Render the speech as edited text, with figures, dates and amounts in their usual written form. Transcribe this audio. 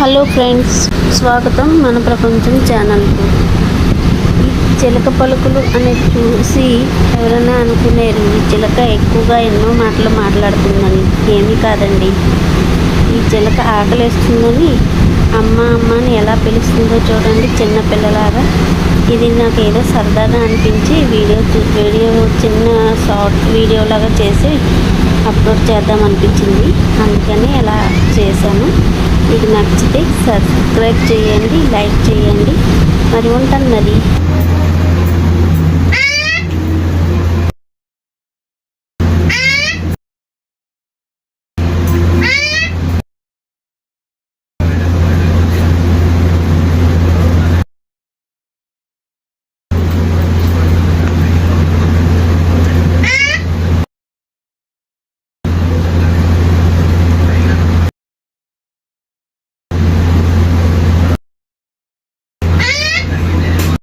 Hello friends, స్వాగతం మన ప్రపంచం ఛానల్కు. ఈ చిలక పలుకులు అనేది చూసి ఎవరైనా అనుకునేరు ఈ చిలక ఎక్కువగా ఎన్నో మాటలు మాట్లాడుతుందని. ఏమీ కాదండి, ఈ చిలక ఆకలిస్తుందని అమ్మ అమ్మ అని ఎలా పిలుస్తుందో చూడండి, చిన్న పిల్లలాగా. ఇది నాకు ఏదో సరదాగా అనిపించి వీడియో చిన్న షార్ట్ వీడియో లాగా చేసి అప్లోడ్ చేద్దాం అనిపించింది, అందుకని అలా చేశాను. మీకు నచ్చితే సబ్స్క్రైబ్ చేయండి, లైక్ చేయండి. మరి ఉంటాను మరి.